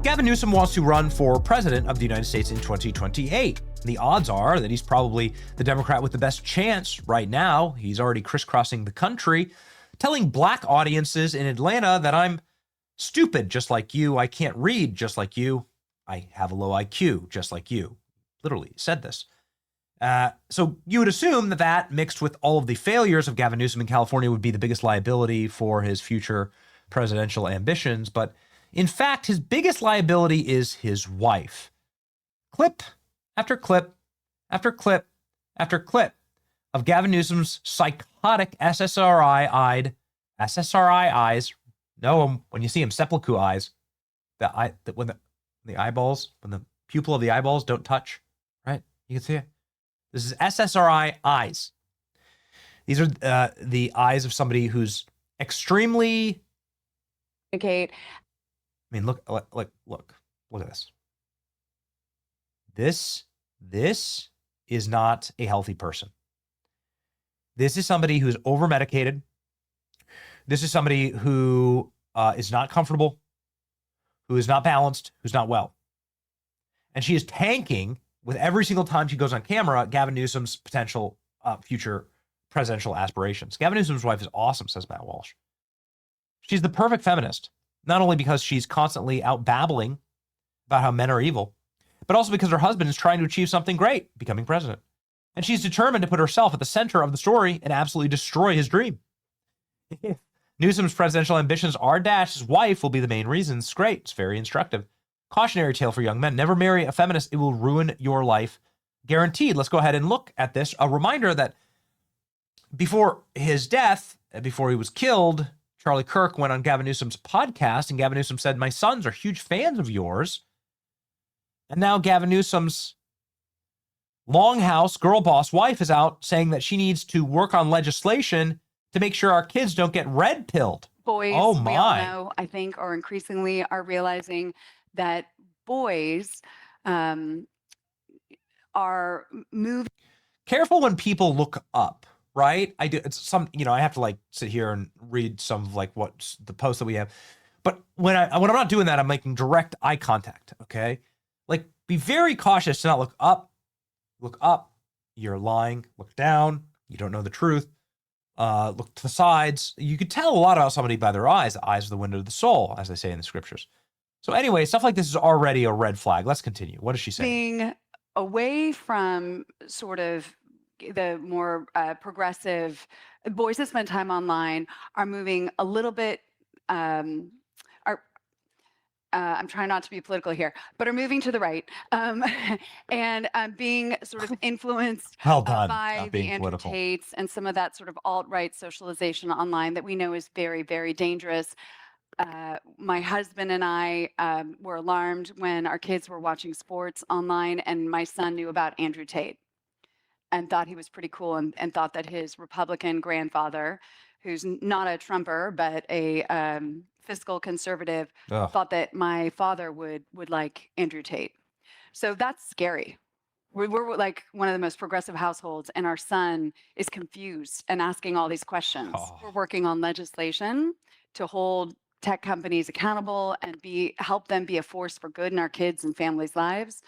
Gavin Newsom wants to run for president of the United States in 2028. The odds are that he's probably the Democrat with the best chance right now. He's already crisscrossing the country, telling black audiences in Atlanta that I'm stupid just like you, I can't read just like you, I have a low IQ just like you. Literally said this. So you would assume that that mixed with all of the failures of Gavin Newsom in California would be the biggest liability for his future presidential ambitions. But in fact, his biggest liability is his wife. Clip after clip after clip after clip of Gavin Newsom's psychotic SSRI eyes. No, when you see him, sepulchre eyes, when the eyeballs, when the pupil of the eyeballs don't touch, right? You can see it. This is SSRI eyes. These are the eyes of somebody who's extremely. Kate. I mean, look at this. This is not a healthy person. This is somebody who's over-medicated. This is somebody who is not comfortable, who is not balanced, who's not well. And she is tanking with every single time she goes on camera, Gavin Newsom's potential future presidential aspirations. Gavin Newsom's wife is awesome, says Matt Walsh. She's the perfect feminist, not only because she's constantly out babbling about how men are evil, but also because her husband is trying to achieve something great, becoming president. And she's determined to put herself at the center of the story and absolutely destroy his dream. If Newsom's presidential ambitions are dashed, his wife will be the main reason. It's great. It's very instructive. Cautionary tale for young men. Never marry a feminist. It will ruin your life. Guaranteed. Let's go ahead and look at this. A reminder that before his death, before he was killed, Charlie Kirk went on Gavin Newsom's podcast, and Gavin Newsom said, "My sons are huge fans of yours." And now Gavin Newsom's Longhouse girl boss wife is out saying that she needs to work on legislation to make sure our kids don't get red pilled. Boys, oh my. We all know, I think, or increasingly are realizing that boys are moving. Careful when people look up, right? I do. It's some, I have to like sit here and read some of like what's the posts that we have. But when I'm not doing that, I'm making direct eye contact. Okay. Like, be very cautious to not look up. Look up. You're lying. Look down. You don't know the truth. Look to the sides. You could tell a lot about somebody by their eyes. The eyes are the window of the soul, as they say in the scriptures. So anyway, stuff like this is already a red flag. Let's continue. What is she saying? Being away from sort of the more progressive boys that spend time online are moving a little bit, I'm trying not to be political here, but are moving to the right and being sort of influenced by the Andrew Tates and some of that sort of alt-right socialization online that we know is very, very dangerous. My husband and I were alarmed when our kids were watching sports online, and my son knew about Andrew Tate and thought he was pretty cool, and thought that his Republican grandfather, who's not a Trumper, but a fiscal conservative, thought that my father would like Andrew Tate. So that's scary. We're like one of the most progressive households, and our son is confused and asking all these questions. We're working on legislation to hold tech companies accountable and help them be a force for good in our kids and families' lives,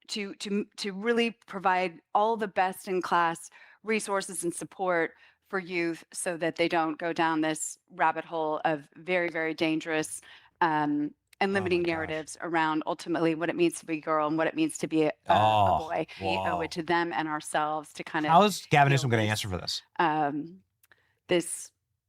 to really provide all the best in class resources and support for youth so that they don't go down this rabbit hole of very, very dangerous and limiting narratives around ultimately what it means to be a girl and what it means to be a boy. We owe it to them and ourselves to kind of. How is Gavin Newsom going to answer for this?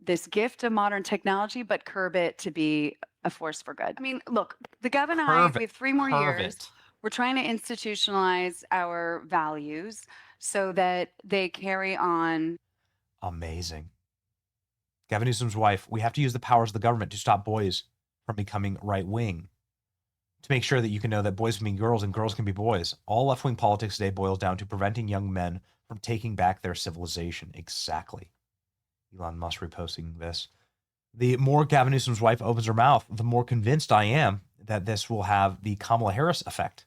This gift of modern technology, but curb it to be a force for good. I mean, look, the Gavin and I, we have 3 more years. We're trying to institutionalize our values so that they carry on. Amazing. Gavin Newsom's wife, we have to use the powers of the government to stop boys from becoming right-wing, to make sure that you can know that boys can be girls and girls can be boys. All left-wing politics today boils down to preventing young men from taking back their civilization. Exactly. Elon Musk reposting this. The more Gavin Newsom's wife opens her mouth, the more convinced I am that this will have the Kamala Harris effect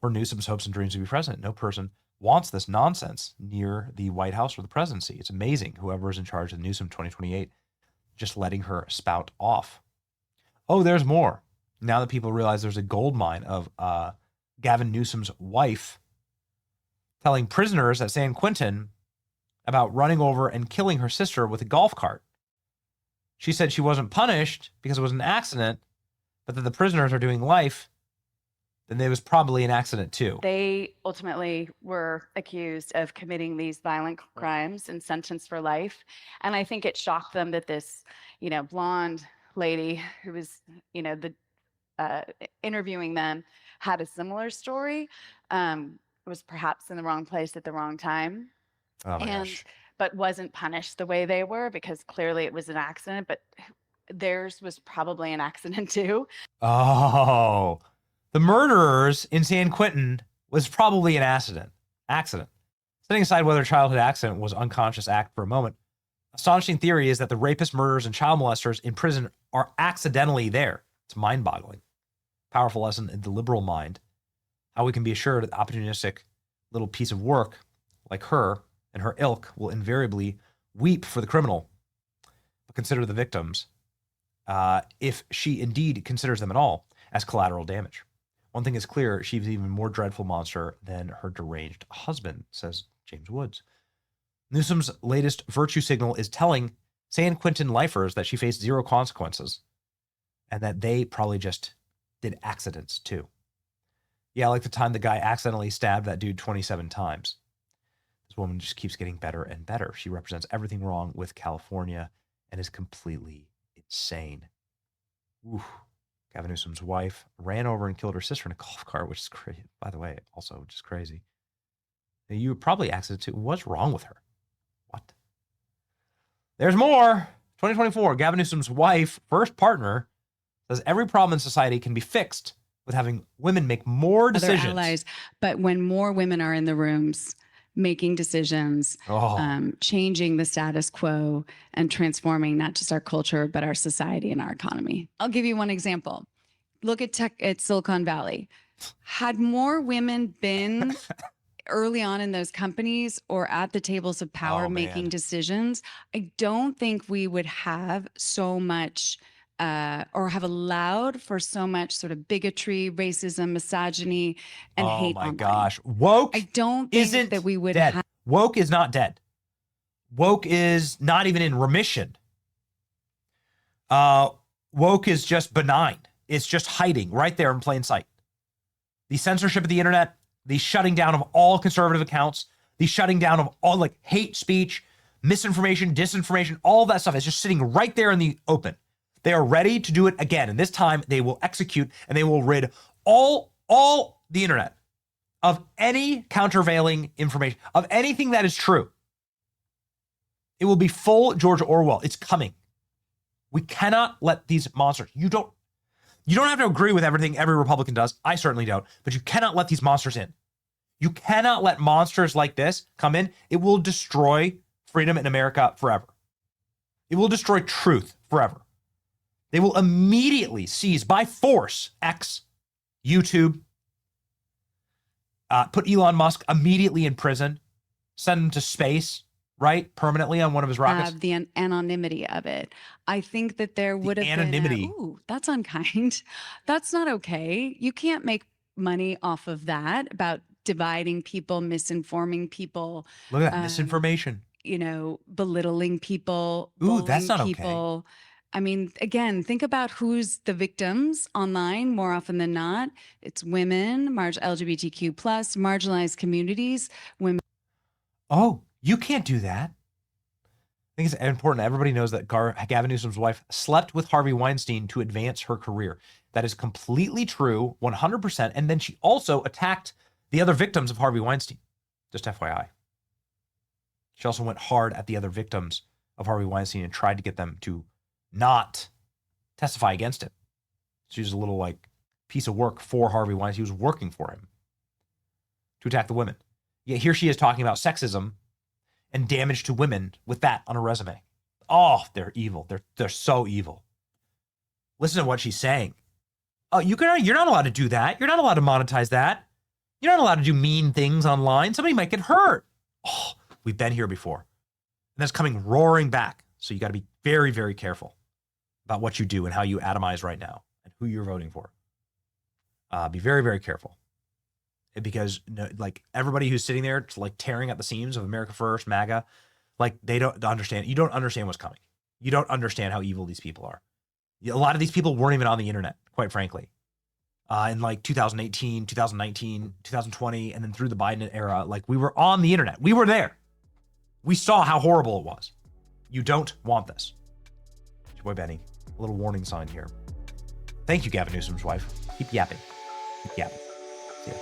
for Newsom's hopes and dreams to be president. No person wants this nonsense near the White House or the presidency. It's amazing whoever is in charge of Newsom 2028. just letting her spout off. Oh, there's more. Now that people realize there's a gold mine of Gavin Newsom's wife telling prisoners at San Quentin about running over and killing her sister with a golf cart. She said she wasn't punished because it was an accident, but that the prisoners are doing life, then it was probably an accident too. They ultimately were accused of committing these violent crimes and sentenced for life. And I think it shocked them that this, blonde lady who was, interviewing them had a similar story, was perhaps in the wrong place at the wrong time. Oh my gosh. But wasn't punished the way they were because clearly it was an accident, but theirs was probably an accident too. Oh, the murderers in San Quentin was probably an accident. Setting aside whether a childhood accident was unconscious act for a moment, astonishing theory is that the rapists, murderers, and child molesters in prison are accidentally there. It's mind-boggling. Powerful lesson in the liberal mind. How we can be assured that the opportunistic little piece of work like her and her ilk will invariably weep for the criminal, but consider the victims, if she indeed considers them at all, as collateral damage. One thing is clear, she's even more dreadful monster than her deranged husband, says James Woods. Newsom's latest virtue signal is telling San Quentin lifers that she faced zero consequences and that they probably just did accidents too. Yeah, like the time the guy accidentally stabbed that dude 27 times. This woman just keeps getting better and better. She represents everything wrong with California and is completely insane. Oof. Gavin Newsom's wife ran over and killed her sister in a golf cart, which is crazy. By the way, also just crazy. You were probably accident too. What's wrong with her? What? There's more. 2024, Gavin Newsom's wife, first partner, says every problem in society can be fixed with having women make more decisions. Other allies, but when more women are in the rooms making decisions, changing the status quo and transforming not just our culture, but our society and our economy. I'll give you one example. Look at tech at Silicon Valley. Had more women been early on in those companies or at the tables of power making decisions, I don't think we would have so much or have allowed for so much sort of bigotry, racism, misogyny, and hate. Oh my gosh. Woke I don't think that we would have. Woke is not dead. Woke is not even in remission. Woke is just benign. It's just hiding right there in plain sight. The censorship of the internet, the shutting down of all conservative accounts, the shutting down of all like hate speech, misinformation, disinformation, all that stuff is just sitting right there in the open. They are ready to do it again. And this time they will execute and they will rid all the internet of any countervailing information, of anything that is true. It will be full George Orwell. It's coming. We cannot let these monsters, you don't have to agree with everything every Republican does. I certainly don't, but you cannot let these monsters in. You cannot let monsters like this come in. It will destroy freedom in America forever. It will destroy truth forever. They will immediately seize by force X, YouTube, put Elon Musk immediately in prison, send him to space, right? Permanently on one of his rockets. The anonymity of it. I think that there would have been ooh, that's unkind. That's not okay. You can't make money off of that, about dividing people, misinforming people. Look at that, misinformation. Belittling people. Ooh, that's not people. Okay. I mean, again, think about who's the victims online more often than not. It's women, LGBTQ+, marginalized communities, women. Oh, you can't do that. I think it's important. Everybody knows that Gavin Newsom's wife slept with Harvey Weinstein to advance her career. That is completely true, 100%. And then she also attacked the other victims of Harvey Weinstein. Just FYI. She also went hard at the other victims of Harvey Weinstein and tried to get them to not testify against him. She was a little piece of work for Harvey Weinstein. He was working for him to attack the women. Yet here she is talking about sexism and damage to women with that on her resume. Oh, they're evil. They're so evil. Listen to what she's saying. Oh, you're not allowed to do that. You're not allowed to monetize that. You're not allowed to do mean things online. Somebody might get hurt. Oh, we've been here before. And that's coming roaring back. So you got to be very, very careful about what you do and how you atomize right now and who you're voting for. Be very, very careful. Because like everybody who's sitting there like tearing at the seams of America First, MAGA, like they don't understand. You don't understand what's coming. You don't understand how evil these people are. A lot of these people weren't even on the internet, quite frankly. In like 2018, 2019, 2020, and then through the Biden era, like we were on the internet. We were there. We saw how horrible it was. You don't want this. It's your boy Benny. A little warning sign here. Thank you, Gavin Newsom's wife. Keep yapping. Keep yapping. See ya.